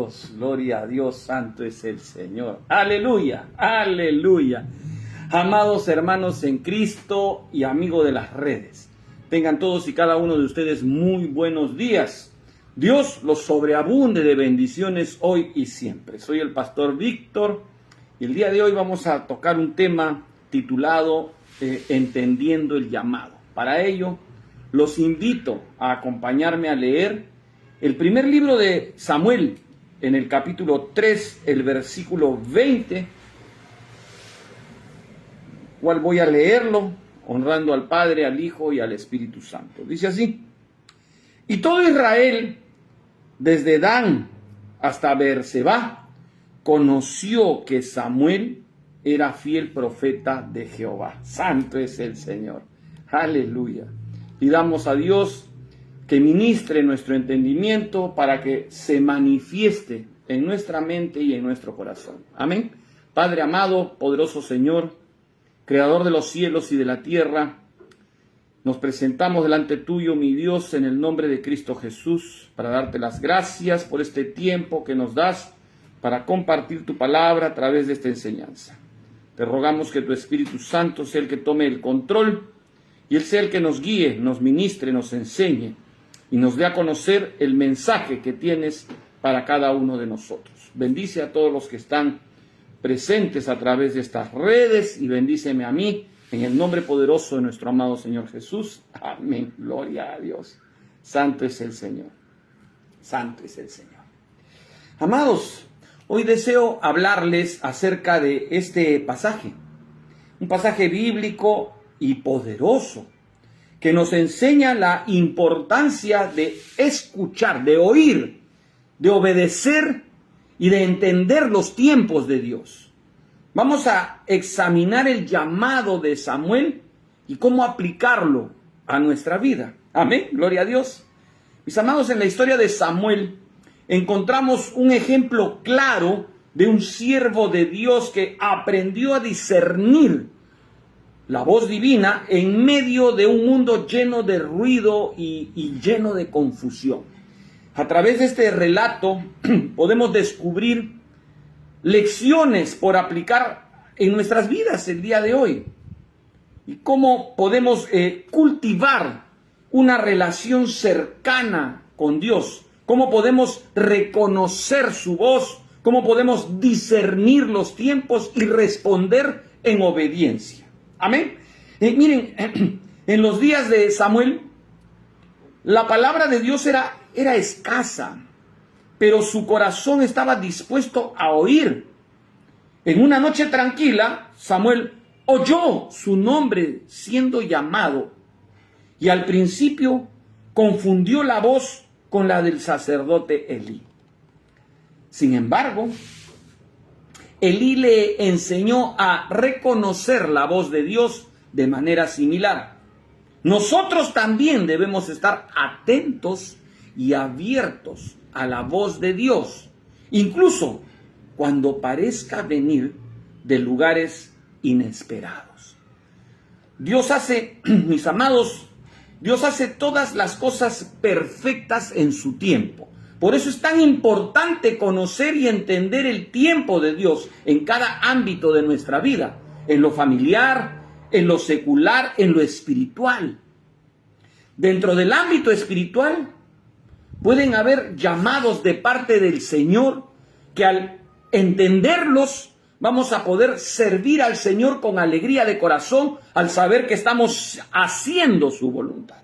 Dios, gloria a Dios, santo es el Señor. Aleluya, aleluya. Amados hermanos en Cristo y amigos de las redes, tengan todos y cada uno de ustedes muy buenos días. Dios los sobreabunde de bendiciones hoy y siempre. Soy el pastor Víctor y el día de hoy vamos a tocar un tema titulado Entendiendo el llamado. Para ello, los invito a acompañarme a leer el primer libro de Samuel, en el capítulo 3, el versículo 20, cual voy a leerlo, honrando al Padre, al Hijo y al Espíritu Santo. Dice así: y todo Israel, desde Dan hasta Beerseba, conoció que Samuel era fiel profeta de Jehová. Santo es el Señor. Aleluya. Pidamos a Dios que ministre nuestro entendimiento para que se manifieste en nuestra mente y en nuestro corazón. Amén. Padre amado, poderoso Señor, Creador de los cielos y de la tierra, nos presentamos delante tuyo, mi Dios, en el nombre de Cristo Jesús, para darte las gracias por este tiempo que nos das para compartir tu palabra a través de esta enseñanza. Te rogamos que tu Espíritu Santo sea el que tome el control y Él sea el que nos guíe, nos ministre, nos enseñe y nos dé a conocer el mensaje que tienes para cada uno de nosotros. Bendice a todos los que están presentes a través de estas redes y bendíceme a mí en el nombre poderoso de nuestro amado Señor Jesús. Amén. Gloria a Dios. Santo es el Señor. Santo es el Señor. Amados, hoy deseo hablarles acerca de este pasaje. Un pasaje bíblico y poderoso que nos enseña la importancia de escuchar, de oír, de obedecer y de entender los tiempos de Dios. Vamos a examinar el llamado de Samuel y cómo aplicarlo a nuestra vida. Amén, gloria a Dios. Mis amados, en la historia de Samuel encontramos un ejemplo claro de un siervo de Dios que aprendió a discernir la voz divina en medio de un mundo lleno de ruido y lleno de confusión. A través de este relato podemos descubrir lecciones por aplicar en nuestras vidas el día de hoy. Y cómo podemos cultivar una relación cercana con Dios. Cómo podemos reconocer su voz. Cómo podemos discernir los tiempos y responder en obediencia. Amén. Miren, en los días de Samuel, la palabra de Dios era escasa, pero su corazón estaba dispuesto a oír. En una noche tranquila, Samuel oyó su nombre siendo llamado y al principio confundió la voz con la del sacerdote Elí. Sin embargo, Elí le enseñó a reconocer la voz de Dios de manera similar. Nosotros también debemos estar atentos y abiertos a la voz de Dios, incluso cuando parezca venir de lugares inesperados. Dios hace, mis amados, Dios hace todas las cosas perfectas en su tiempo. Por eso es tan importante conocer y entender el tiempo de Dios en cada ámbito de nuestra vida, en lo familiar, en lo secular, en lo espiritual. Dentro del ámbito espiritual pueden haber llamados de parte del Señor que al entenderlos vamos a poder servir al Señor con alegría de corazón al saber que estamos haciendo su voluntad.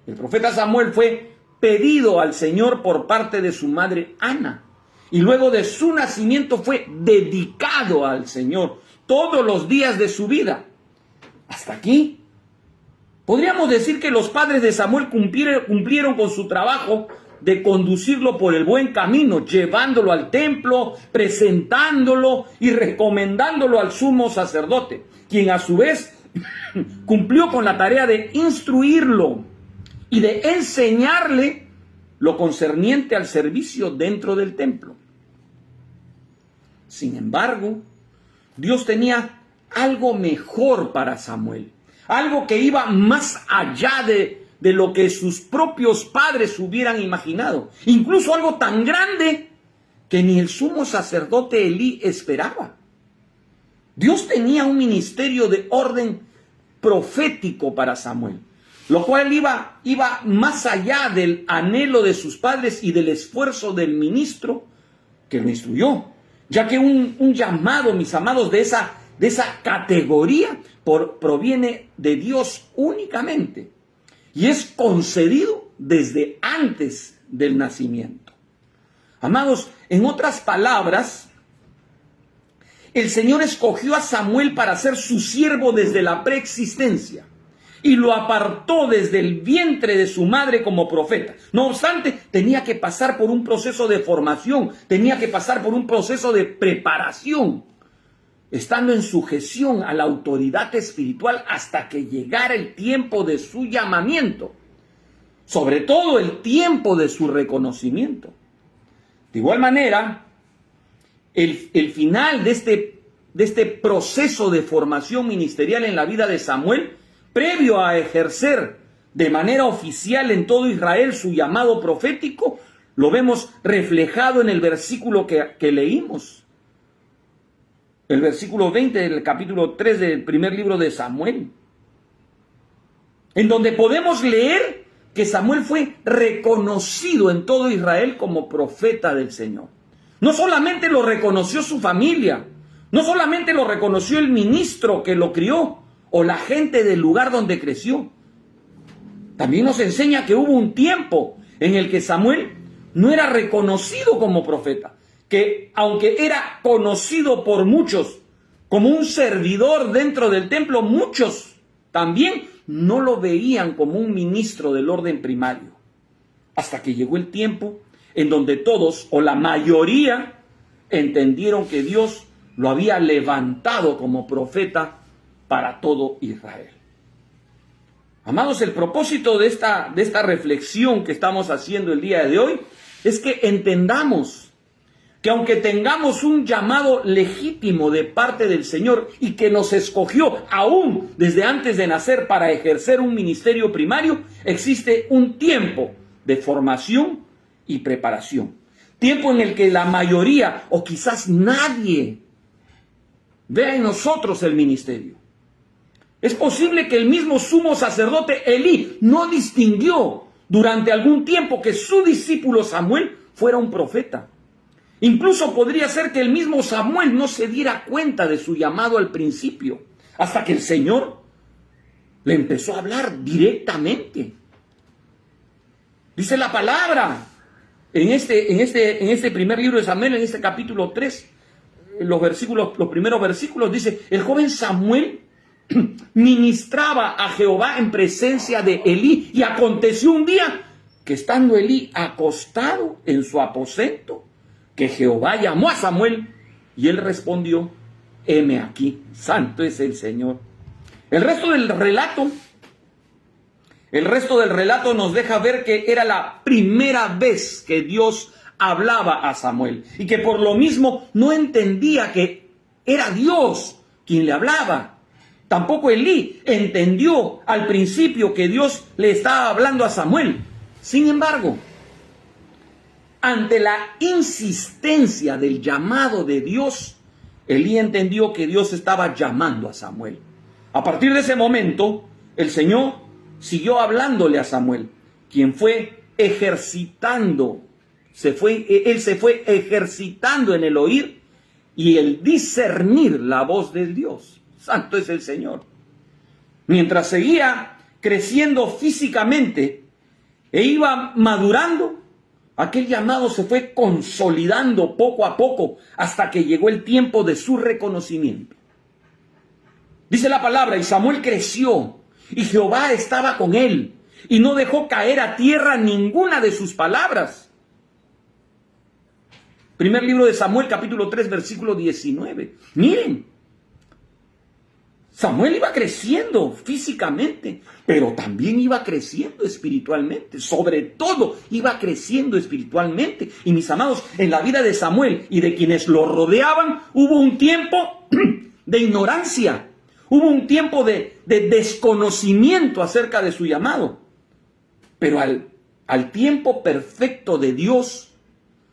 El profeta Samuel fue pedido al Señor por parte de su madre Ana y luego de su nacimiento fue dedicado al Señor todos los días de su vida. Hasta aquí podríamos decir que los padres de Samuel cumplieron con su trabajo de conducirlo por el buen camino, llevándolo al templo, presentándolo y recomendándolo al sumo sacerdote, quien a su vez cumplió con la tarea de instruirlo y de enseñarle lo concerniente al servicio dentro del templo. Sin embargo, Dios tenía algo mejor para Samuel, algo que iba más allá de lo que sus propios padres hubieran imaginado, incluso algo tan grande que ni el sumo sacerdote Elí esperaba. Dios tenía un ministerio de orden profético para Samuel, lo cual iba más allá del anhelo de sus padres y del esfuerzo del ministro que lo instruyó, ya que un llamado, mis amados, de esa categoría proviene de Dios únicamente y es concedido desde antes del nacimiento. Amados, en otras palabras, el Señor escogió a Samuel para ser su siervo desde la preexistencia y lo apartó desde el vientre de su madre como profeta. No obstante, tenía que pasar por un proceso de formación, tenía que pasar por un proceso de preparación, estando en sujeción a la autoridad espiritual hasta que llegara el tiempo de su llamamiento, sobre todo el tiempo de su reconocimiento. De igual manera, el final de este proceso de formación ministerial en la vida de Samuel, previo a ejercer de manera oficial en todo Israel su llamado profético, lo vemos reflejado en el versículo que leímos. El versículo 20 del capítulo 3 del primer libro de Samuel, en donde podemos leer que Samuel fue reconocido en todo Israel como profeta del Señor. No solamente lo reconoció su familia, no solamente lo reconoció el ministro que lo crió o la gente del lugar donde creció. También nos enseña que hubo un tiempo en el que Samuel no era reconocido como profeta, que aunque era conocido por muchos como un servidor dentro del templo, muchos también no lo veían como un ministro del orden primario. Hasta que llegó el tiempo en donde todos, o la mayoría, entendieron que Dios lo había levantado como profeta para todo Israel. Amados, el propósito de esta reflexión que estamos haciendo el día de hoy es que entendamos que aunque tengamos un llamado legítimo de parte del Señor y que nos escogió aún desde antes de nacer para ejercer un ministerio primario, existe un tiempo de formación y preparación. Tiempo en el que la mayoría o quizás nadie vea en nosotros el ministerio. Es posible que el mismo sumo sacerdote Elí no distinguió durante algún tiempo que su discípulo Samuel fuera un profeta. Incluso podría ser que el mismo Samuel no se diera cuenta de su llamado al principio, hasta que el Señor le empezó a hablar directamente. Dice la palabra en este primer libro de Samuel, en este capítulo 3, los primeros versículos, dice: el joven Samuel ministraba a Jehová en presencia de Elí, y aconteció un día que estando Elí acostado en su aposento, que Jehová llamó a Samuel, y él respondió: heme aquí, santo es el Señor. El resto del relato nos deja ver que era la primera vez que Dios hablaba a Samuel, y que por lo mismo no entendía que era Dios quien le hablaba. Tampoco Elí entendió al principio que Dios le estaba hablando a Samuel. Sin embargo, ante la insistencia del llamado de Dios, Elí entendió que Dios estaba llamando a Samuel. A partir de ese momento, el Señor siguió hablándole a Samuel, quien fue ejercitando, él se fue ejercitando en el oír y el discernir la voz de Dios. Santo es el Señor. Mientras seguía creciendo físicamente e iba madurando, aquel llamado se fue consolidando poco a poco hasta que llegó el tiempo de su reconocimiento. Dice la palabra: y Samuel creció, y Jehová estaba con él, y no dejó caer a tierra ninguna de sus palabras. Primer libro de Samuel, capítulo 3, versículo 19. Miren, Samuel iba creciendo físicamente, pero también iba creciendo espiritualmente. Sobre todo, iba creciendo espiritualmente. Y mis amados, en la vida de Samuel y de quienes lo rodeaban, hubo un tiempo de ignorancia. Hubo un tiempo de desconocimiento acerca de su llamado. Pero al tiempo perfecto de Dios,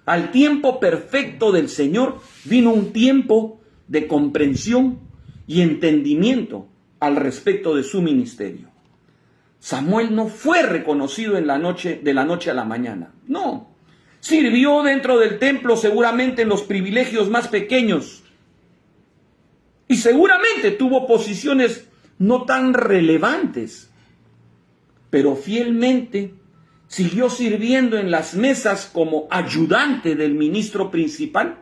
Al tiempo perfecto del Señor vino un tiempo de comprensión y entendimiento al respecto de su ministerio. Samuel no fue reconocido de la noche a la mañana. No. Sirvió dentro del templo seguramente en los privilegios más pequeños. Y seguramente tuvo posiciones no tan relevantes. Pero fielmente siguió sirviendo en las mesas como ayudante del ministro principal.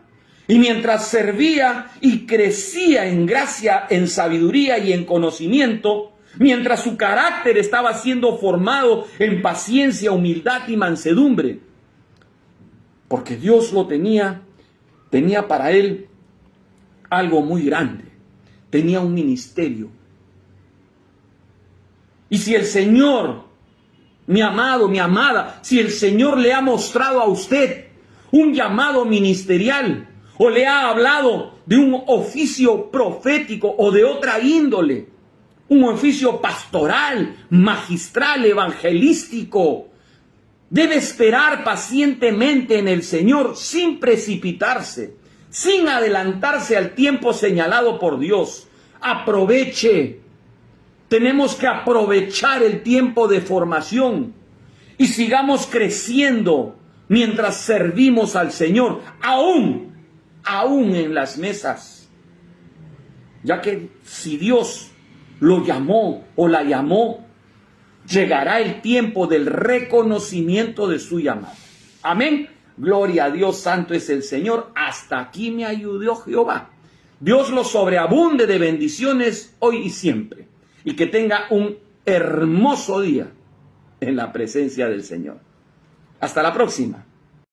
Y mientras servía y crecía en gracia, en sabiduría y en conocimiento, mientras su carácter estaba siendo formado en paciencia, humildad y mansedumbre, porque Dios lo tenía para él algo muy grande, tenía un ministerio. Y si el Señor, mi amado, mi amada, si el Señor le ha mostrado a usted un llamado ministerial, o le ha hablado de un oficio profético o de otra índole, un oficio pastoral, magistral, evangelístico, debe esperar pacientemente en el Señor sin precipitarse, sin adelantarse al tiempo señalado por Dios. Aproveche. Tenemos que aprovechar el tiempo de formación y sigamos creciendo mientras servimos al Señor, aún en las mesas. Ya que si Dios lo llamó o la llamó, llegará el tiempo del reconocimiento de su llamado. Amén. Gloria a Dios, santo es el Señor. Hasta aquí me ayudó Jehová. Dios los sobreabunde de bendiciones hoy y siempre. Y que tenga un hermoso día en la presencia del Señor. Hasta la próxima.